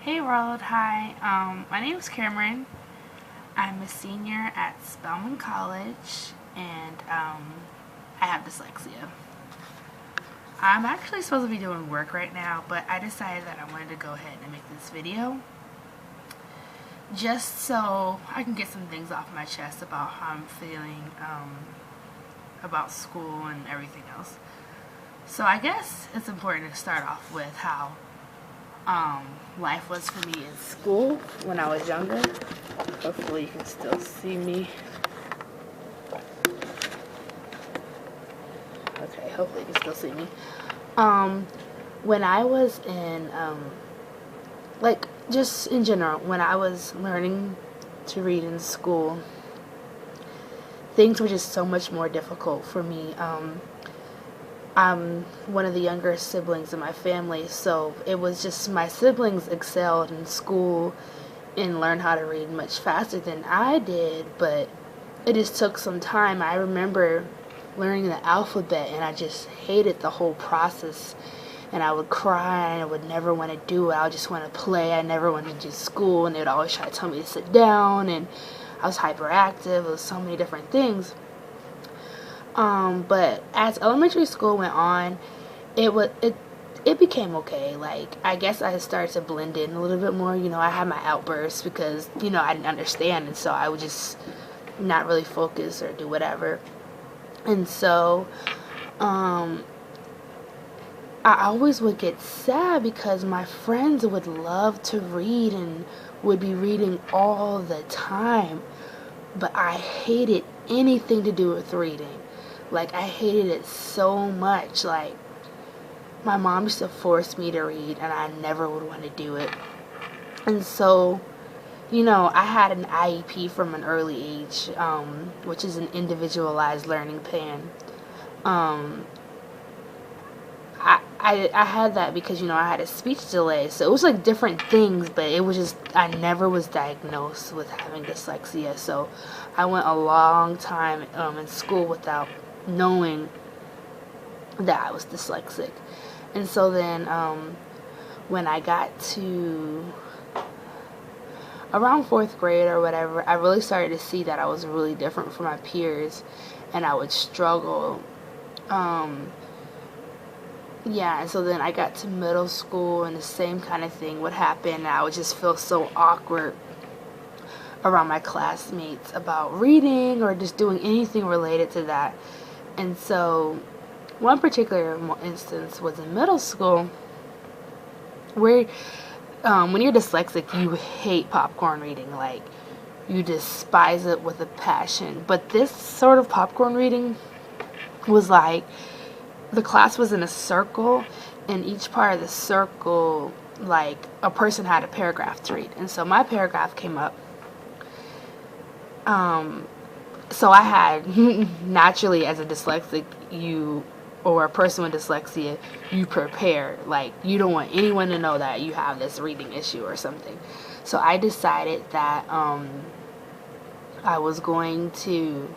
Hey world, hi. My name is Cameron. I'm a senior at Spelman College, and I have dyslexia. I'm actually supposed to be doing work right now, but I decided that I wanted to go ahead and make this video just so I can get some things off my chest about how I'm feeling about school and everything else. So I guess it's important to start off with how life was for me in school when I was younger. Hopefully you can still see me. Okay, hopefully you can still see me. When I was in, just in general, when I was learning to read in school, things were just so much more difficult for me. I'm one of the younger siblings in my family, so it was just my siblings excelled in school and learned how to read much faster than I did, but it just took some time. I remember learning the alphabet, and I just hated the whole process, and I would cry, and I would never want to do it. I would just want to play. I never wanted to do school, and they would always try to tell me to sit down, and I was hyperactive. It was so many different things. But as elementary school went on, it became okay. Like, I guess I started to blend in a little bit more. I had my outbursts because, I didn't understand, and so I would just not really focus or do whatever. And so, I always would get sad because my friends would love to read and would be reading all the time, but I hated anything to do with reading. Like, I hated it so much. Like, my mom used to force me to read, and I never would want to do it. And so, I had an IEP from an early age, which is an individualized learning plan. I had that because, I had a speech delay. So it was like different things, but it was just, I never was diagnosed with having dyslexia. So I went a long time in school without knowing that I was dyslexic. And so then when I got to around 4th grade or whatever, I really started to see that I was really different from my peers, and I would struggle. And so then I got to middle school, and the same kind of thing would happen, and I would just feel so awkward around my classmates about reading or just doing anything related to that. And so one particular instance was in middle school where when you're dyslexic, you hate popcorn reading. Like, you despise it with a passion. But this sort of popcorn reading was like, the class was in a circle, and each part of the circle, like, a person had a paragraph to read. And so my paragraph came up. So I had, naturally, as a dyslexic, or a person with dyslexia, you prepare. Like, you don't want anyone to know that you have this reading issue or something. So I decided that I was going to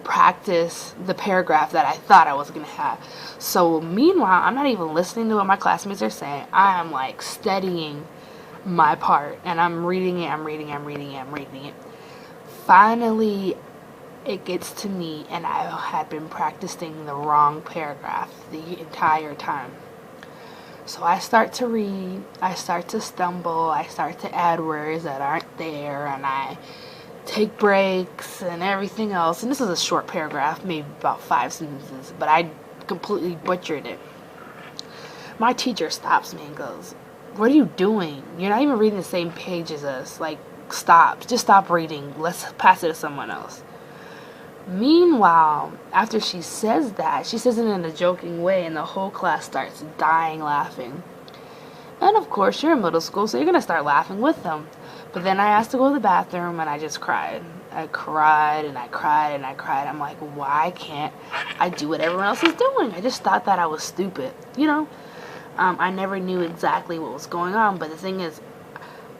practice the paragraph that I thought I was going to have. So meanwhile, I'm not even listening to what my classmates are saying. I am, like, studying my part, and I'm reading it, I'm reading it. Finally, it gets to me, and I had been practicing the wrong paragraph the entire time. So I start to read, I start to stumble, I start to add words that aren't there, and I take breaks and everything else. And this is a short paragraph, maybe about 5 sentences, but I completely butchered it. My teacher stops me and goes, "What are you doing? You're not even reading the same page as us. Like, stop. Just stop reading. Let's pass it to someone else." Meanwhile, after she says that, she says it in a joking way, and the whole class starts dying laughing. And of course, you're in middle school, so you're going to start laughing with them. But then I asked to go to the bathroom, and I just cried. I cried, and I cried, and I cried. I'm like, why can't I do what everyone else is doing? I just thought that I was stupid, I never knew exactly what was going on, but the thing is,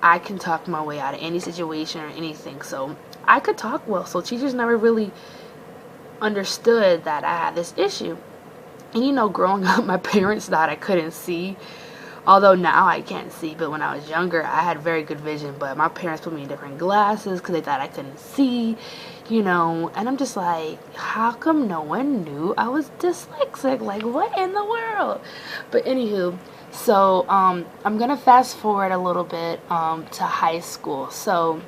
I can talk my way out of any situation or anything, so I could talk well. So teachers never really understood that I had this issue. And growing up, my parents thought I couldn't see Although now I can't see, but when I was younger, I had very good vision. But my parents put me in different glasses because they thought I couldn't see, And I'm just like, how come no one knew I was dyslexic? Like, what in the world? But anywho, so I'm gonna fast forward a little bit to high school. So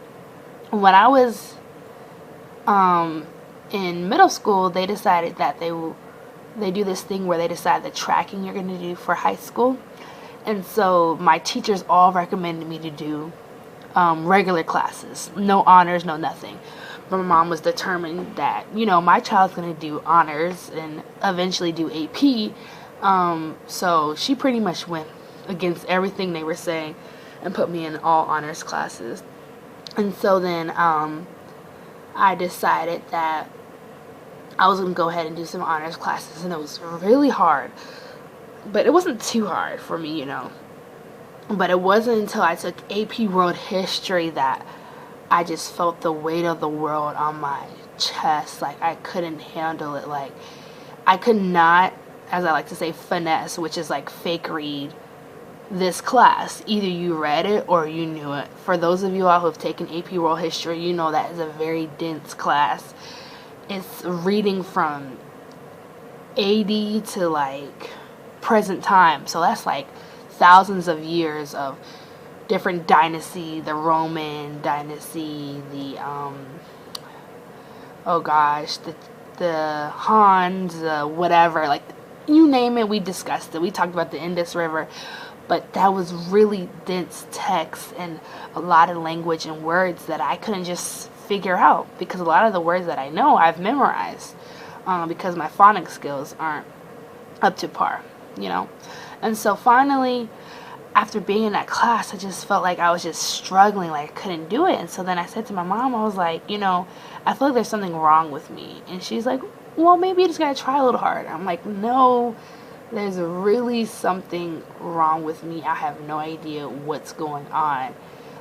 when I was in middle school, they decided that they do this thing where they decide the tracking you're going to do for high school. And so my teachers all recommended me to do regular classes, no honors, no nothing. But my mom was determined that, my child's going to do honors and eventually do AP. So she pretty much went against everything they were saying and put me in all honors classes. And so then I decided that I was going to go ahead and do some honors classes, and it was really hard. But it wasn't too hard for me, But it wasn't until I took AP World History that I just felt the weight of the world on my chest. Like, I couldn't handle it. Like, I could not, as I like to say, finesse, which is like fake read this class. Either you read it or you knew it. For those of you all who have taken AP World History, you know that is a very dense class. It's reading from AD to like present time. So that's like thousands of years of different dynasty, the Roman dynasty, the the Hans, whatever, like you name it, we discussed it. We talked about the Indus River, but that was really dense text and a lot of language and words that I couldn't just figure out, because a lot of the words that I know I've memorized because my phonics skills aren't up to par, And so finally, after being in that class, I just felt like I was just struggling, like I couldn't do it. And so then I said to my mom, I was like, I feel like there's something wrong with me. And she's like, well, maybe you just gotta try a little harder. I'm like, no, there's really something wrong with me. I have no idea what's going on.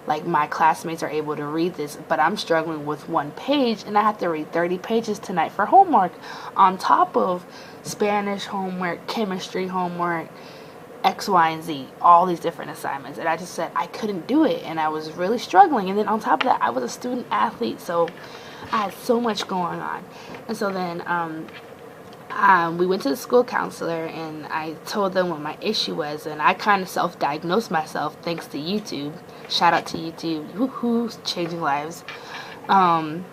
Like, my classmates are able to read this, but I'm struggling with one page, and I have to read 30 pages tonight for homework, on top of Spanish homework, chemistry homework, X, Y, and Z, all these different assignments. And I just said I couldn't do it, and I was really struggling. And then on top of that, I was a student athlete, so I had so much going on. And so then we went to the school counselor, and I told them what my issue was, and I kind of self-diagnosed myself thanks to YouTube. Shout out to YouTube. Woohoo, changing lives. And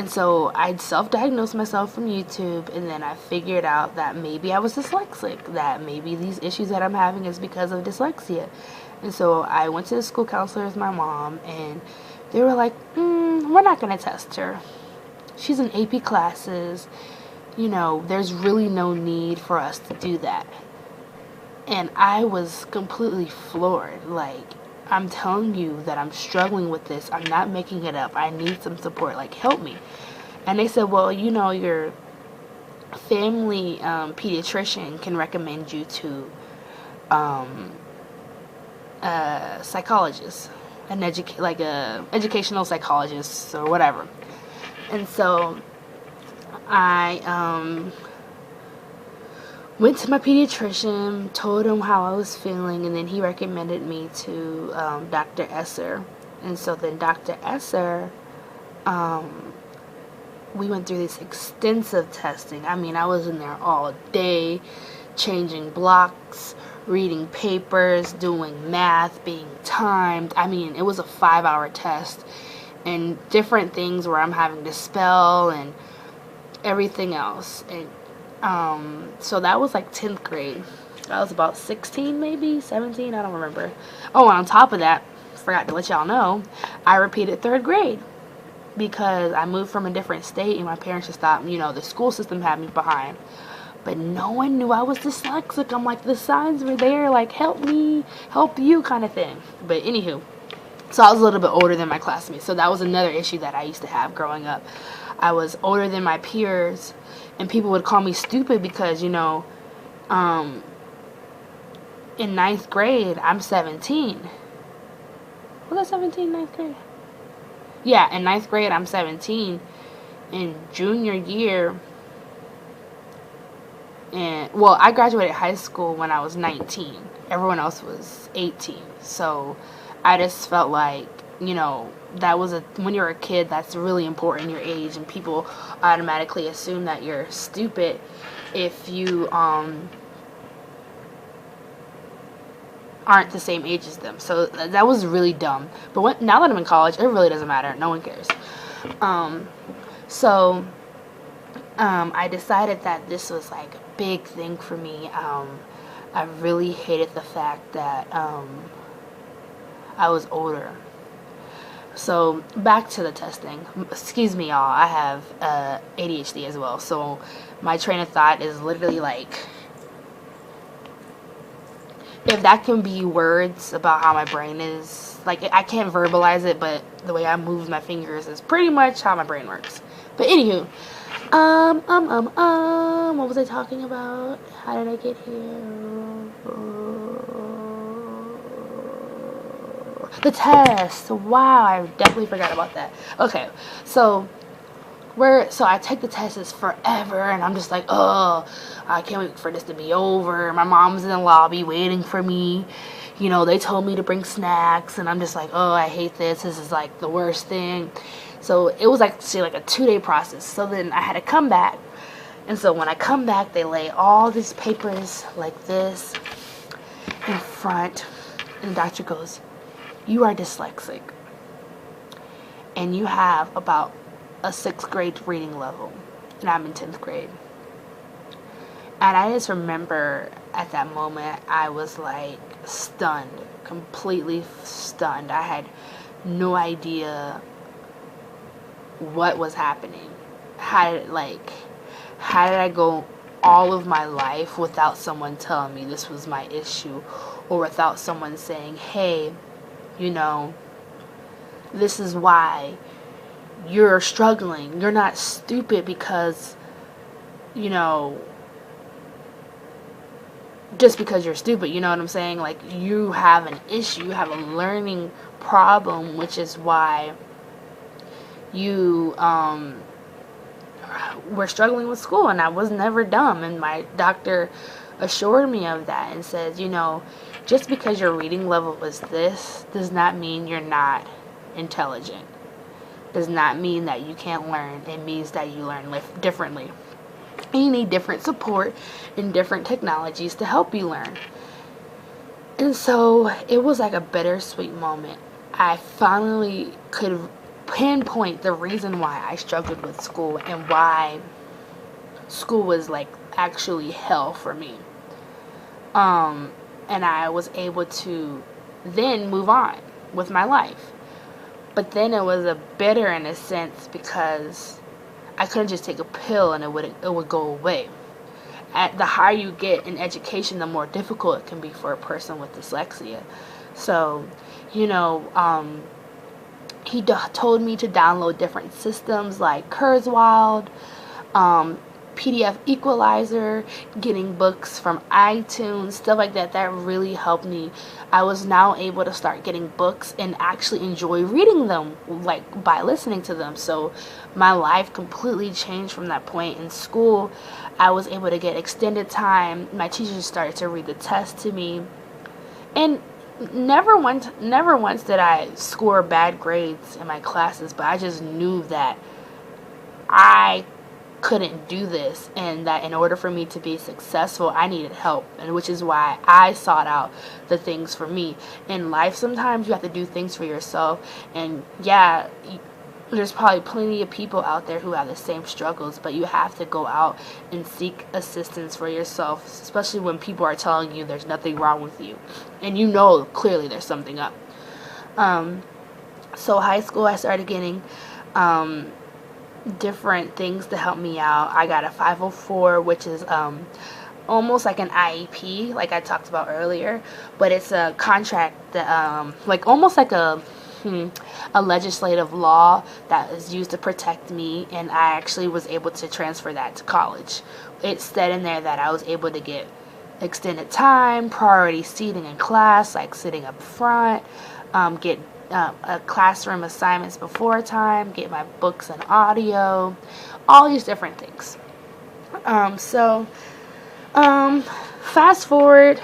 so I self-diagnosed myself from YouTube, and then I figured out that maybe I was dyslexic, that maybe these issues that I'm having is because of dyslexia. And so I went to the school counselor with my mom, and they were like, we're not going to test her. She's in AP classes. There's really no need for us to do that. And I was completely floored. Like, I'm telling you that I'm struggling with this. I'm not making it up. I need some support. Like, help me. And they said, well, your family pediatrician can recommend you to a psychologist, a educational psychologist or whatever. And so I went to my pediatrician, told him how I was feeling, and then he recommended me to Dr. Esser. And so then Dr. Esser, we went through this extensive testing. I mean, I was in there all day, changing blocks, reading papers, doing math, being timed. I mean, it was a 5-hour test, and different things where I'm having to spell and everything else. And so that was like 10th grade. I was about 16, maybe 17, I don't remember. Oh, and on top of that, forgot to let y'all know, I repeated 3rd grade because I moved from a different state, and my parents just thought, the school system had me behind. But no one knew I was dyslexic. I'm like, the signs were there, like, help me, help you kind of thing. But anywho, so I was a little bit older than my classmates. So that was another issue that I used to have growing up. I was older than my peers, and people would call me stupid because, in 9th grade, I'm 17. Was I 17 in 9th grade? Yeah, in 9th grade, I'm 17. In junior year, And, well, I graduated high school when I was 19. Everyone else was 18. So I just felt like, that was when you're a kid, that's really important, your age, and people automatically assume that you're stupid if you aren't the same age as them. So that was really dumb. But now that I'm in college, it really doesn't matter. No one cares. So I decided that this was like a big thing for me. I really hated the fact that I was older. So back to the testing. Excuse me, y'all. I have ADHD as well. So my train of thought is literally like, if that can be words about how my brain is, like, I can't verbalize it, but the way I move my fingers is pretty much how my brain works. But anywho, what was I talking about? How did I get here? The test. Wow, I definitely forgot about that. Okay, so I take the test, it's forever, and I'm just like, oh, I can't wait for this to be over. My mom's in the lobby waiting for me. They told me to bring snacks, and I'm just like, oh, I hate this. This is like the worst thing. So it was like a 2-day process. So then I had to come back. And so when I come back, they lay all these papers like this in front. And the doctor goes, you are dyslexic. And you have about a 6th grade reading level. And I'm in 10th grade. And I just remember at that moment, I was like stunned. Completely stunned. I had no idea what was happening. How did I go all of my life without someone telling me this was my issue, or without someone saying, hey, this is why you're struggling. You're not stupid because, just because you're stupid, you know what I'm saying? Like, you have an issue, you have a learning problem, which is why you were struggling with school. And I was never dumb, and my doctor assured me of that and says, just because your reading level is this does not mean you're not intelligent. Does not mean that you can't learn. It means that you learn differently. And you need different support and different technologies to help you learn. And so it was like a bittersweet moment. I finally could pinpoint the reason why I struggled with school and why school was like actually hell for me. And I was able to then move on with my life. But then it was a bitter in a sense because I couldn't just take a pill and it would go away. The higher you get in education, the more difficult it can be for a person with dyslexia. So, he told me to download different systems like Kurzweil, PDF Equalizer, getting books from iTunes, stuff like that. That really helped me. I was now able to start getting books and actually enjoy reading them, like by listening to them. So my life completely changed from that point. In school, I was able to get extended time. My teachers started to read the test to me, and never once did I score bad grades in my classes, but I just knew that I couldn't do this, and that in order for me to be successful, I needed help, and which is why I sought out the things for me. In life, sometimes you have to do things for yourself, and yeah, there's probably plenty of people out there who have the same struggles, but you have to go out and seek assistance for yourself, especially when people are telling you there's nothing wrong with you, and clearly there's something up. So high school, I started getting different things to help me out. I got a 504, which is almost like an IEP, like I talked about earlier, but it's a contract that almost like a legislative law that is used to protect me, and I actually was able to transfer that to college. It said in there that I was able to get extended time, priority seating in class, like sitting up front, get classroom assignments before time, get my books and audio, all these different things. So Fast forward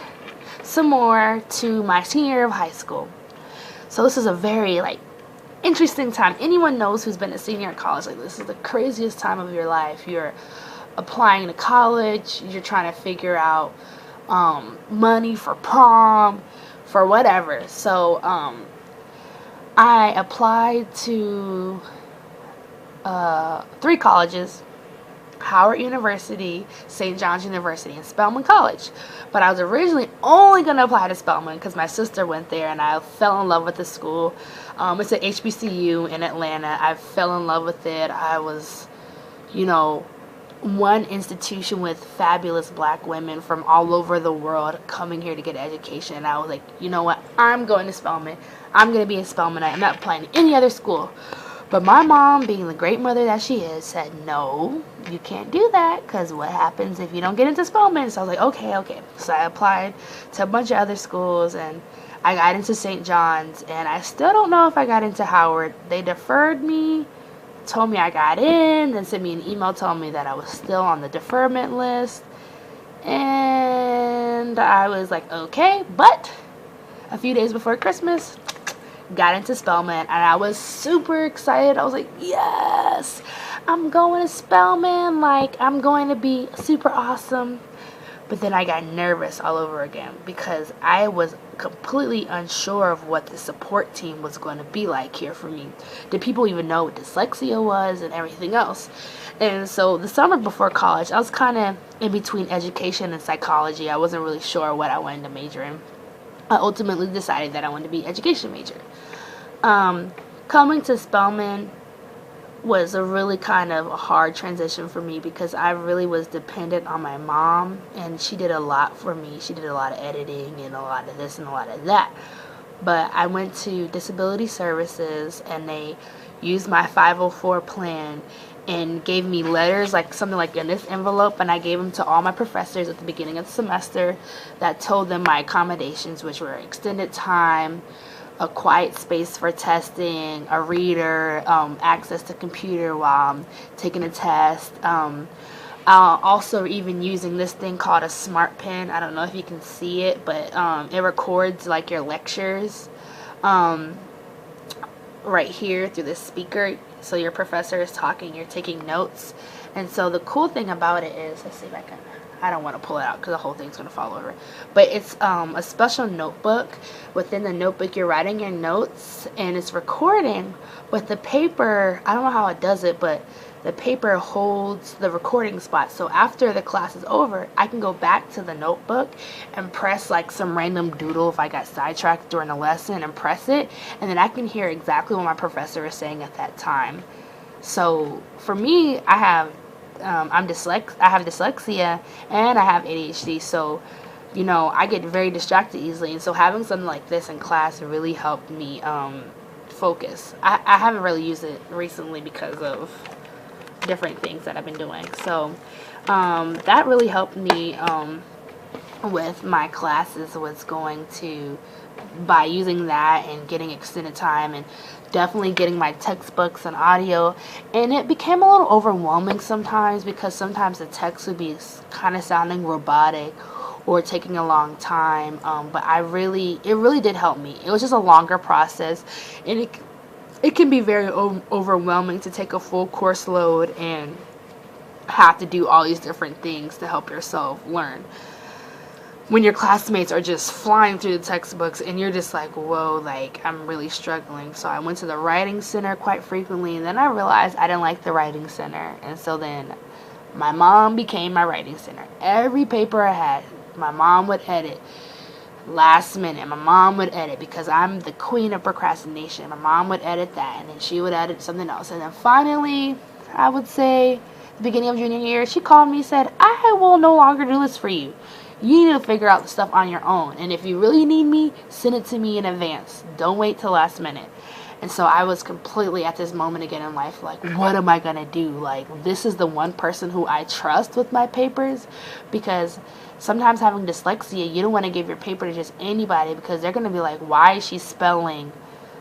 some more to my senior year of high school. So this is a very, like, interesting time. Anyone knows who's been a senior in college, like, this is the craziest time of your life. You're applying to college, you're trying to figure out money for prom, for whatever. So I applied to 3 colleges: Howard University, St. John's University, and Spelman College. But I was originally only going to apply to Spelman because my sister went there and I fell in love with the school. It's at HBCU in Atlanta. I fell in love with it. I was, one institution with fabulous black women from all over the world coming here to get education. And I was like, you know what? I'm going to Spelman. I'm going to be a Spelmanite. I'm not applying to any other school. But my mom, being the great mother that she is, said, no, you can't do that, because what happens if you don't get into Spelman? So I was like, okay. So I applied to a bunch of other schools, and I got into St. John's, and I still don't know if I got into Howard. They deferred me, told me I got in, then sent me an email telling me that I was still on the deferment list, and I was like, okay. But a few days before Christmas, got into Spelman, and I was super excited. I was like, yes, I'm going to Spelman, like, I'm going to be super awesome. But then I got nervous all over again because I was completely unsure of what the support team was going to be like here for me. Did people even know what dyslexia was and everything else? And so the summer before college, I was kind of in between education and psychology. I wasn't really sure what I wanted to major in. I ultimately decided that I wanted to be an education major. Coming to Spelman was a really kind of a hard transition for me because I really was dependent on my mom, and she did a lot for me. She did a lot of editing and a lot of this and a lot of that. But I went to disability services, and they used my 504 plan and gave me letters, like something like in this envelope, and I gave them to all my professors at the beginning of the semester that told them my accommodations, which were extended time, a quiet space for testing, a reader, access to computer while I'm taking a test. Also even using this thing called a smart pen. I don't know if you can see it, but it records like your lectures right here through the speaker. So your professor is talking, you're taking notes. And so the cool thing about it is, let's see if I don't want to pull it out because the whole thing's going to fall over. But it's a special notebook. Within the notebook, you're writing your notes, and it's recording. But the paper, I don't know how it does it, but the paper holds the recording spot. So after the class is over, I can go back to the notebook and press like some random doodle if I got sidetracked during a lesson and press it. And then I can hear exactly what my professor is saying at that time. So for me, I have dyslexia and I have ADHD, so I get very distracted easily, and so having something like this in class really helped me focus. I haven't really used it recently because of different things that I've been doing, so that really helped me with my classes, was going to by using that and getting extended time and definitely getting my textbooks and audio. And it became a little overwhelming sometimes because sometimes the text would be kind of sounding robotic or taking a long time, but it really did help me. It was just a longer process, and it can be very overwhelming to take a full course load and have to do all these different things to help yourself learn when your classmates are just flying through the textbooks and you're just like, whoa, like, I'm really struggling. So I went to the writing center quite frequently, and then I realized I didn't like the writing center, and so then my mom became my writing center. Every paper I had, my mom would edit last minute. My mom would edit because I'm the queen of procrastination. My mom would edit that, and then she would edit something else, and then finally, I would say the beginning of junior year, she called me and said, I will no longer do this for you. You need to figure out the stuff on your own. And if you really need me, send it to me in advance. Don't wait till last minute. And so I was completely at this moment again in life, like, what am I going to do? Like, this is the one person who I trust with my papers, because sometimes having dyslexia, you don't want to give your paper to just anybody because they're going to be like, why is she spelling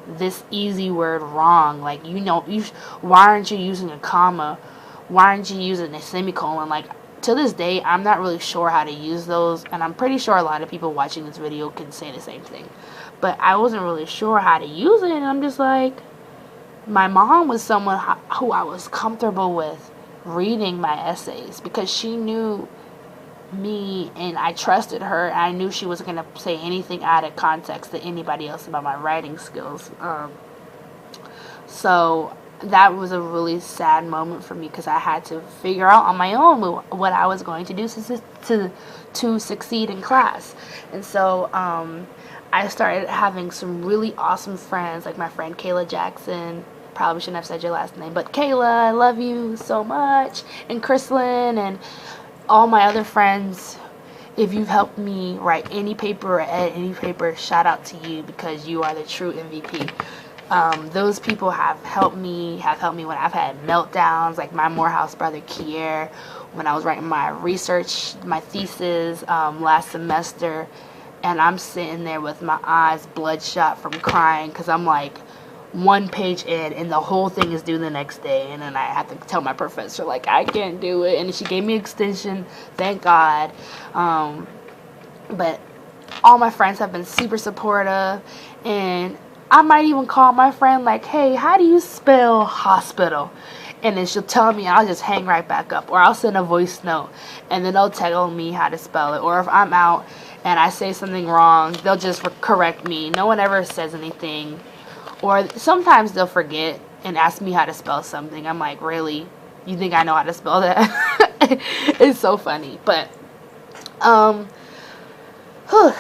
this easy word wrong? Like, why aren't you using a comma? Why aren't you using a semicolon? Like, to this day, I'm not really sure how to use those, and I'm pretty sure a lot of people watching this video can say the same thing. But I wasn't really sure how to use it, and I'm just like, my mom was someone who I was comfortable with reading my essays because she knew me and I trusted her. And I knew she wasn't going to say anything out of context to anybody else about my writing skills. So that was a really sad moment for me because I had to figure out on my own what I was going to do to succeed in class. And so I started having some really awesome friends, like my friend Kayla Jackson. Probably shouldn't have said your last name, but Kayla, I love you so much. And Chrislyn and all my other friends. If you've helped me write any paper or edit any paper, shout out to you because you are the true MVP. Those people have helped me when I've had meltdowns, like my Morehouse brother Kier, when I was writing my research, my thesis last semester, and I'm sitting there with my eyes bloodshot from crying because I'm like one page in and the whole thing is due the next day, and then I have to tell my professor like I can't do it, and she gave me extension, thank God. But all my friends have been super supportive, and I might even call my friend like, hey, how do you spell hospital? And then she'll tell me, I'll just hang right back up. Or I'll send a voice note, and then they'll tell me how to spell it. Or if I'm out and I say something wrong, they'll just correct me. No one ever says anything. Or sometimes they'll forget and ask me how to spell something. I'm like, really? You think I know how to spell that? It's so funny. But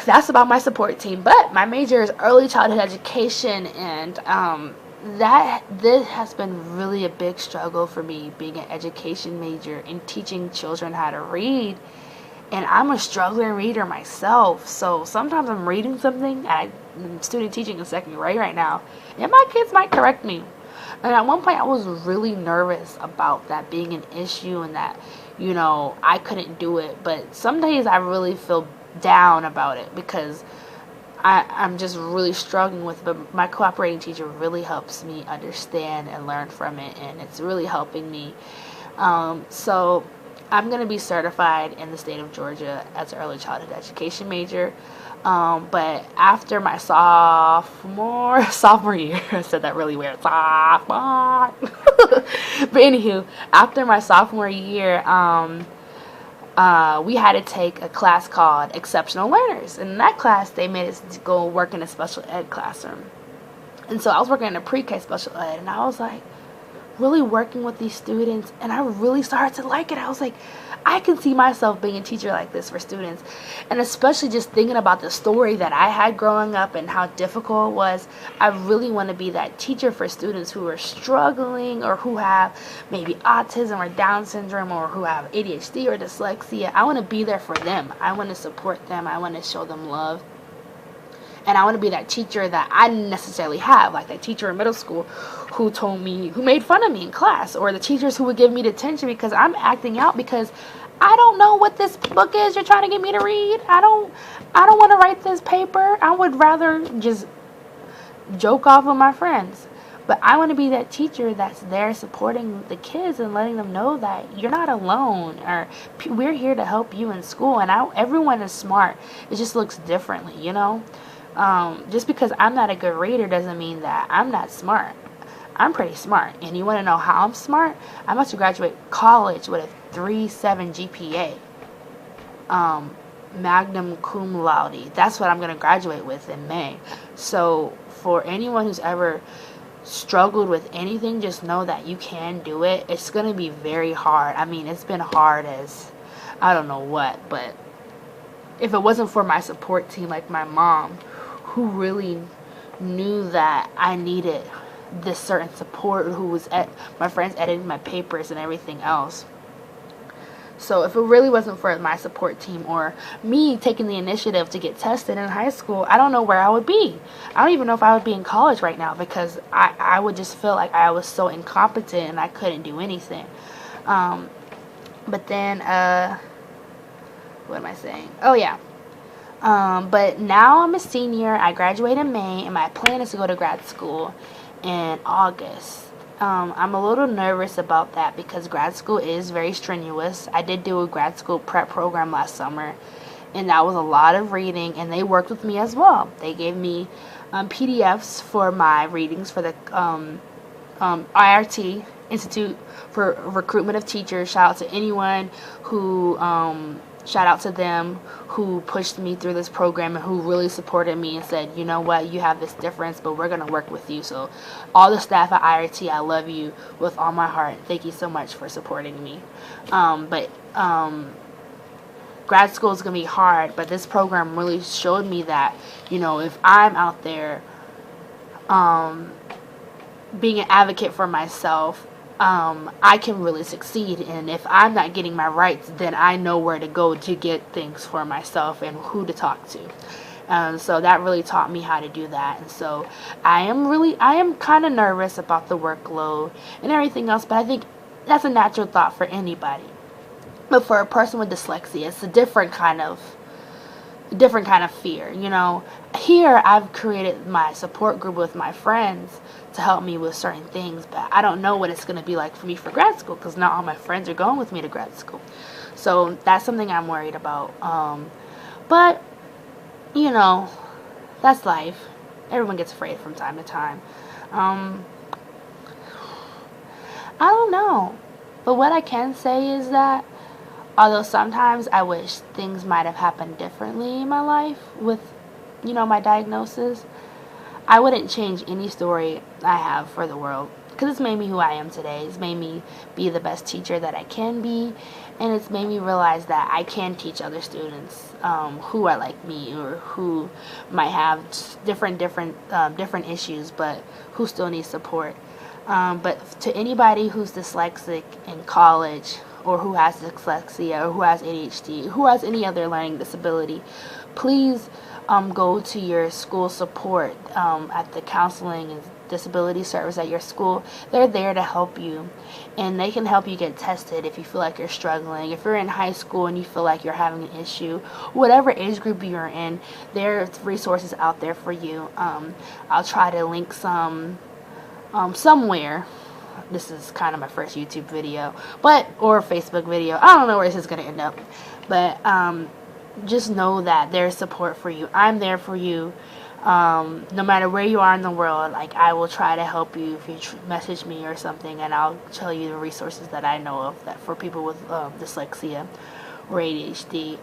that's about my support team. But my major is early childhood education, and this has been really a big struggle for me, being an education major and teaching children how to read. And I'm a struggling reader myself, so sometimes I'm reading something, I'm student teaching in second grade right now, and my kids might correct me. And at one point I was really nervous about that being an issue and that, I couldn't do it. But some days I really feel down about it because I'm just really struggling with it. But my cooperating teacher really helps me understand and learn from it, and it's really helping me. So I'm going to be certified in the state of Georgia as an early childhood education major. But after my sophomore year, I said that really weird, sophomore. But anywho, after my sophomore year, we had to take a class called Exceptional Learners. And in that class, they made us go work in a special ed classroom. And so I was working in a pre-K special ed, and I was like, really working with these students, and I really started to like it. I was like, I can see myself being a teacher like this for students. And especially just thinking about the story that I had growing up and how difficult it was, I really want to be that teacher for students who are struggling or who have maybe autism or Down syndrome or who have ADHD or dyslexia. I want to be there for them. I want to support them. I want to show them love. And I want to be that teacher that I didn't necessarily have, like that teacher in middle school who made fun of me in class, or the teachers who would give me detention because I'm acting out because I don't know what this book is you're trying to get me to read. I don't want to write this paper. I would rather just joke off with my friends. But I want to be that teacher that's there supporting the kids and letting them know that you're not alone, or we're here to help you in school. And everyone is smart. It just looks differently, Just because I'm not a good reader doesn't mean that I'm not smart. I'm pretty smart. And you want to know how I'm smart? I'm about to graduate college with a 3.7 GPA. Magna cum laude. That's what I'm going to graduate with in May. So for anyone who's ever struggled with anything, just know that you can do it. It's going to be very hard. I mean, it's been hard as I don't know what, but if it wasn't for my support team, like my mom, who really knew that I needed this certain support, who was my friends editing my papers and everything else. So if it really wasn't for my support team or me taking the initiative to get tested in high school, I don't know where I would be. I don't even know if I would be in college right now because I would just feel like I was so incompetent and I couldn't do anything. But then, what am I saying? Oh, yeah. But now I'm a senior. I graduate in May, and my plan is to go to grad school in August. I'm a little nervous about that because grad school is very strenuous. I did do a grad school prep program last summer, and that was a lot of reading, and they worked with me as well. They gave me PDFs for my readings for the IRT, Institute for Recruitment of Teachers. Shout out to anyone who, shout out to them who pushed me through this program and who really supported me and said, you know what, you have this difference, but we're going to work with you. So all the staff at IRT, I love you with all my heart. Thank you so much for supporting me. But grad school is going to be hard, but this program really showed me that, you know, if I'm out there being an advocate for myself, I can really succeed. And if I'm not getting my rights, then I know where to go to get things for myself and who to talk to. So that really taught me how to do that. And so I am kind of nervous about the workload and everything else, but I think that's a natural thought for anybody. But for a person with dyslexia, it's a different kind of fear, you know. Here I've created my support group with my friends to help me with certain things, but I don't know what it's going to be like for me for grad school because not all my friends are going with me to grad school. So that's something I'm worried about. But you know, that's life. Everyone gets afraid from time to time. I don't know, but what I can say is that although sometimes I wish things might have happened differently in my life with, you know, my diagnosis, I wouldn't change any story I have for the world because it's made me who I am today. It's made me be the best teacher that I can be, and it's made me realize that I can teach other students who are like me or who might have different issues, but who still need support. But to anybody who's dyslexic in college, or who has dyslexia, or who has ADHD, who has any other learning disability, please go to your school support at the counseling and disability service at your school. They're there to help you, and they can help you get tested if you feel like you're struggling. If you're in high school and you feel like you're having an issue, whatever age group you're in, there's resources out there for you. I'll try to link some somewhere. This is kind of my first YouTube video, or Facebook video. I don't know where this is going to end up, but just know that there's support for you. I'm there for you, no matter where you are in the world. Like, I will try to help you if you message me or something, and I'll tell you the resources that I know of that for people with dyslexia or ADHD.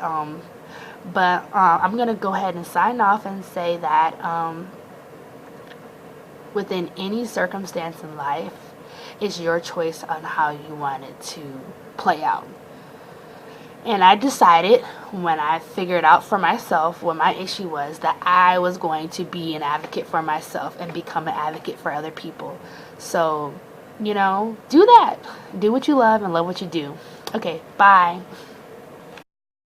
But I'm going to go ahead and sign off and say that within any circumstance in life, it's your choice on how you want it to play out. And I decided when I figured out for myself what my issue was that I was going to be an advocate for myself and become an advocate for other people. So, you know, do that. Do what you love and love what you do. Okay, bye.